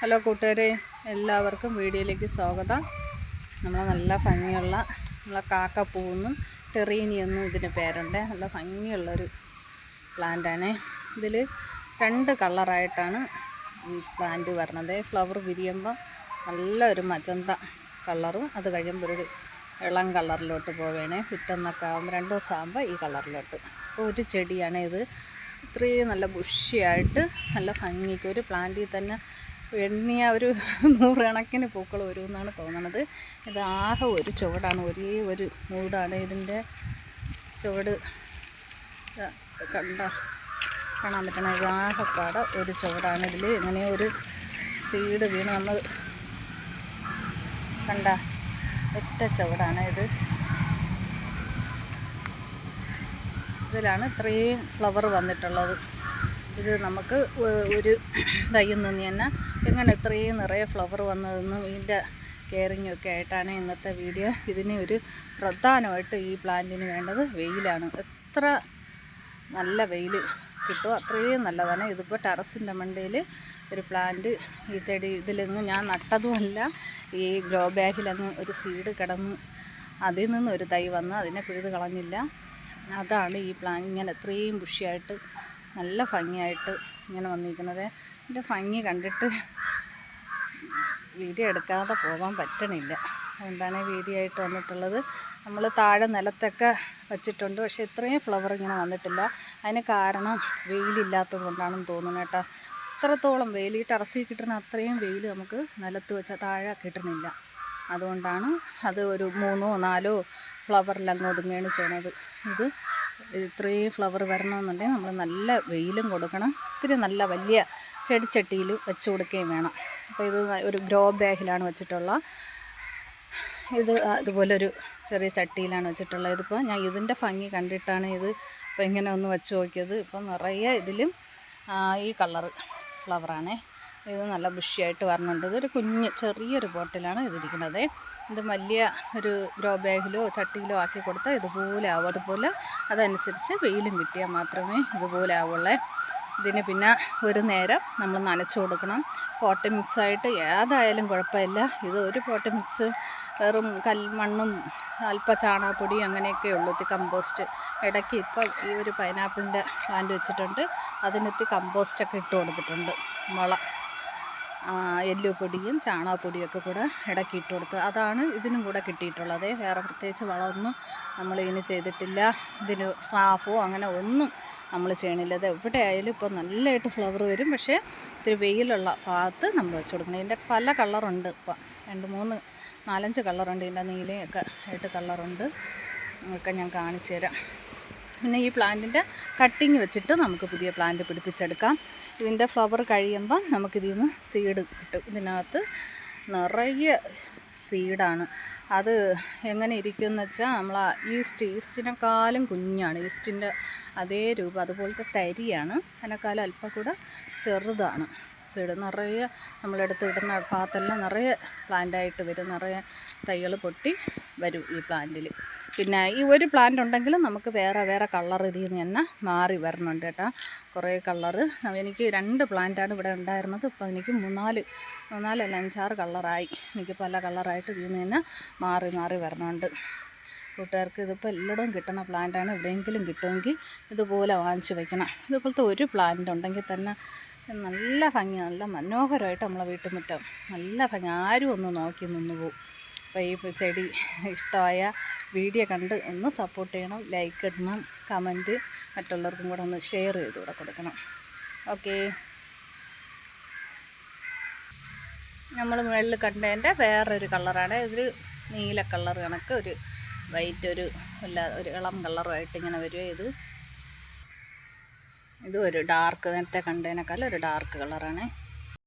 Hello കൂട്ടുകാരെ, എല്ലാവർക്കും വീഡിയോയിലേക്ക് സ്വാഗതം. നല്ല ഭംഗിയുള്ള നമ്മളെ കാക്കപ്പൂവെന്നും ടെറീനി എന്നും ഇതിന് പേരുണ്ട്. നല്ല ഭംഗിയുള്ളൊരു പ്ലാന്റാണ്. ഇതിൽ 2 കളറായിട്ടാണ് ഈ പ്ലാന്റ് വരുന്നത്. ഫ്ലവർ വിരിയുമ്പോൾ നല്ലൊരു മജന്ത കളറും അത് കഴിയുമ്പോൾ ഒരു ഇളം കളറിലോട്ട് പോവുകയാണ്. പിറ്റന്നൊക്കെ ആകുമ്പോൾ 2 ദിവസം ആകുമ്പോൾ ഈ കളറിലോട്ട്. അപ്പോൾ ഒരു ചെടിയാണ് ഇത്. ഇത്രയും നല്ല ബുഷിയായിട്ട് നല്ല ഭംഗിക്ക് ഒരു പ്ലാന്റിൽ തന്നെ എണ്ണിയ ഒരു 100 കണക്കിന് പൂക്കൾ വരുമെന്നാണ് തോന്നുന്നത്. ഇത് ആകെ ഒരു ചുവടാണ്, ഒരേ ഒരു മൂടാണ് ഇതിൻ്റെ ചുവട്. കാണാൻ പറ്റണം. ഇത് ആകെപ്പാടെ ഒരു ചുവടാണ്. ഇതിൽ ഇങ്ങനെ ഒരു സീഡ് വീണ് നമ്മൾ കണ്ട ഒറ്റ ചുവടാണ് ഇത്. ഇതിലാണ് ഇത്രയും ഫ്ലവർ വന്നിട്ടുള്ളത്. ഇത് നമുക്ക് ഒരു തയ്യിൽ നിന്ന് തന്നെ എങ്ങനെ ഇത്രയും നിറയെ ഫ്ലവർ വന്നതെന്നും ഇതിൻ്റെ കെയറിങ്ങൊക്കെ ആയിട്ടാണ് ഇന്നത്തെ വീഡിയോ. ഇതിന് ഒരു പ്രധാനമായിട്ട് ഈ പ്ലാന്റിന് വേണ്ടത് വെയിലാണ്. എത്ര നല്ല വെയിൽ കിട്ടുമോ അത്രയും നല്ലതാണ്. ഇതിപ്പോൾ ടെറസിൻ്റെ മണ്ടയിൽ ഒരു പ്ലാന്റ്, ഈ ചെടി ഇതിലൊന്നും ഞാൻ നട്ടതുമല്ല, ഈ ഗ്രോ ബാഗിലങ്ങ് ഒരു സീഡ് കിടന്ന് അതിൽ നിന്ന് ഒരു തൈ വന്ന് അതിനെ പിഴുത് കളഞ്ഞില്ല. അതാണ് ഈ പ്ലാന്റ് ഇങ്ങനെ ഇത്രയും ബുഷിയായിട്ട് നല്ല ഭംഗിയായിട്ട് ഇങ്ങനെ വന്നിരിക്കുന്നത്. ഇതിൻ്റെ ഭംഗി കണ്ടിട്ട് വീഡിയോ എടുക്കാതെ പോകാൻ പറ്റണില്ല. അതുകൊണ്ടാണ് വീഡിയോ ആയിട്ട് വന്നിട്ടുള്ളത്. നമ്മൾ താഴെ നിലത്തൊക്കെ വച്ചിട്ടുണ്ട്, പക്ഷേ ഇത്രയും ഫ്ലവർ ഇങ്ങനെ വന്നിട്ടില്ല. അതിന് കാരണം വെയിലില്ലാത്തത് കൊണ്ടാണെന്ന് തോന്നുന്നു കേട്ടോ. ഇത്രത്തോളം വെയിൽ ഈ ടെറസിൽ കിട്ടുന്ന അത്രയും വെയിൽ നമുക്ക് നിലത്ത് വെച്ചാൽ താഴെ കിട്ടണില്ല. അതുകൊണ്ടാണ് അത് ഒരു 3 4 ഫ്ലവറിലങ്ങ് ഒതുങ്ങുകയാണ് ചെയ്യണത്. ഇത് ഇത്രയും ഫ്ലവർ വരണമെന്നുണ്ടെങ്കിൽ നമ്മൾ നല്ല വെയിലും കൊടുക്കണം. ഇത്തിരി നല്ല വലിയ ചെടിച്ചട്ടിയിൽ വെച്ച് കൊടുക്കുകയും വേണം. അപ്പോൾ ഇത് ഒരു ഗ്രോ ബാഗിലാണ് വെച്ചിട്ടുള്ള. ഇത് ഇതുപോലൊരു ചെറിയ ചട്ടിയിലാണ് വെച്ചിട്ടുള്ളത്. ഇതിപ്പോൾ ഞാൻ ഇതിൻ്റെ ഭംഗി കണ്ടിട്ടാണ് ഇത് ഇപ്പോൾ ഇങ്ങനെ ഒന്ന് വെച്ച് നോക്കിയത്. ഇപ്പം നിറയെ ഇതിലും ഈ കളറ് ഫ്ലവറാണേ. ഇത് നല്ല ബുഷിയായിട്ട് വരണുണ്ട്. ഇതൊരു ചെറിയൊരു ബോട്ടിലാണ് ഇതിരിക്കുന്നത്. ഇത് വലിയ ഒരു ഗ്രോ ബാഗിലോ ചട്ടിയിലോ ആക്കി കൊടുത്താൽ ഇതുപോലെ ആവും. അതുപോലെ അതനുസരിച്ച് വെയിലും കിട്ടിയാൽ മാത്രമേ ഇതുപോലെ ആവുള്ളൂ. ഇതിന് പിന്നെ ഒരു നേരം നമ്മൾ നനച്ചു കൊടുക്കണം. പോട്ട് മിക്സായിട്ട് ഏതായാലും കുഴപ്പമില്ല. ഇത് ഒരു പോട്ട് മിക്സ് വെറും കൽമണ്ണും അല്പ ചാണകപ്പൊടി അങ്ങനെയൊക്കെ ഉള്ളൂ. കമ്പോസ്റ്റ് ഇടയ്ക്ക് ഇപ്പം ഈ ഒരു പൈനാപ്പിളിൻ്റെ പ്ലാന്റ് വെച്ചിട്ടുണ്ട്, അതിനെത്തി കമ്പോസ്റ്റൊക്കെ ഇട്ട് കൊടുത്തിട്ടുണ്ട്. എല്ലുപൊടിയും ചാണകപ്പൊടിയൊക്കെ കൂടെ ഇടയ്ക്ക് ഇട്ട് കൊടുത്ത് അതാണ് ഇതിനും കൂടെ കിട്ടിയിട്ടുള്ളത്. വേറെ പ്രത്യേകിച്ച് വളമൊന്നും നമ്മളിതിന് ചെയ്തിട്ടില്ല. ഇതിന് സാഫോ അങ്ങനെ ഒന്നും നമ്മൾ ചെയ്യണില്ല. ഇത് എവിടെ ആയാലും ഇപ്പോൾ നല്ലതായിട്ട് ഫ്ലവർ വരും. പക്ഷേ ഇത്തിരി വെയിലുള്ള ഭാഗത്ത് നമ്മൾ വെച്ച് കൊടുക്കണം. ഇതിൻ്റെ പല കളറുണ്ട്. ഇപ്പം 2 3 4 5 കളറുണ്ട്. ഇതിൻ്റെ നീലയൊക്കെ ആയിട്ട് കളറുണ്ട്. ഒക്കെ ഞാൻ കാണിച്ചു തരാം. പിന്നെ ഈ പ്ലാന്റിൻ്റെ കട്ടിങ് വെച്ചിട്ട് നമുക്ക് പുതിയ പ്ലാന്റ് പിടിപ്പിച്ചെടുക്കാം. ഇതിൻ്റെ ഫ്ലവർ കഴിയുമ്പോൾ നമുക്കിതിൽ നിന്ന് സീഡ് കിട്ടും. ഇതിനകത്ത് നിറയെ സീഡാണ്. അത് എങ്ങനെ ഇരിക്കുമെന്ന് വെച്ചാൽ നമ്മൾ ഈസ്റ്റിനെക്കാളും കുഞ്ഞാണ്. ഈസ്റ്റിൻ്റെ അതേ രൂപം, അതുപോലത്തെ തരിയാണ്. അതിനേക്കാളും അല്പം കൂടെ ചെറുതാണ്. സീഡ് നിറയെ നമ്മളെടുത്ത് ഇടുന്ന ഭാഗത്തെല്ലാം നിറയെ പ്ലാന്റായിട്ട് വരും. നിറയെ തൈകൾ പൊട്ടി വരും ഈ പ്ലാന്റിൽ. പിന്നെ ഈ ഒരു പ്ലാന്റ് ഉണ്ടെങ്കിൽ നമുക്ക് വേറെ കളർ ഇതിൽ നിന്ന് തന്നെ മാറി വരണുണ്ട് കേട്ടോ. കുറേ കളറ്. എനിക്ക് 2 പ്ലാന്റാണ് ഇവിടെ ഉണ്ടായിരുന്നത്. ഇപ്പോൾ എനിക്ക് 3 4 അല്ല 5 6 കളറായി. എനിക്ക് പല കളറായിട്ട് ഇതിൽ നിന്ന് തന്നെ മാറി വരണുണ്ട്. കൂട്ടുകാർക്ക് ഇതിപ്പോൾ എല്ലായിടവും കിട്ടുന്ന പ്ലാന്റാണ്. എവിടെയെങ്കിലും കിട്ടുമെങ്കിൽ ഇതുപോലെ വാങ്ങിച്ച് വയ്ക്കണം. ഇതുപോലത്തെ ഒരു പ്ലാന്റ് ഉണ്ടെങ്കിൽ തന്നെ നല്ല ഭംഗി, നല്ല മനോഹരമായിട്ട് നമ്മളെ വീട്ടുമുറ്റം നല്ല ഭംഗി. ആരും ഒന്ന് നോക്കി നിന്ന് പോവും. അപ്പോൾ ഈ ചെടി ഇഷ്ടമായ വീഡിയോ കണ്ട് ഒന്ന് സപ്പോർട്ട് ചെയ്യണം. ലൈക്ക് ഇടണം, കമൻറ്റ് മറ്റുള്ളവർക്കും കൂടെ ഒന്ന് ഷെയർ ചെയ്ത് കൂടെ കൊടുക്കണം. ഓക്കേ. നമ്മൾ മുകളിൽ കണ്ടതിൻ്റെ വേറൊരു കളറാണ്. ഇതൊരു നീല കളർ കണക്ക് ഒരു വൈറ്റ് ഒരു ഇളം കളറുമായിട്ട് ഇങ്ങനെ വരും. ഇത് ഒരു ഡാർക്ക്, നേരത്തെ കണ്ടതിനേക്കാൾ ഒരു ഡാർക്ക് കളറാണ്.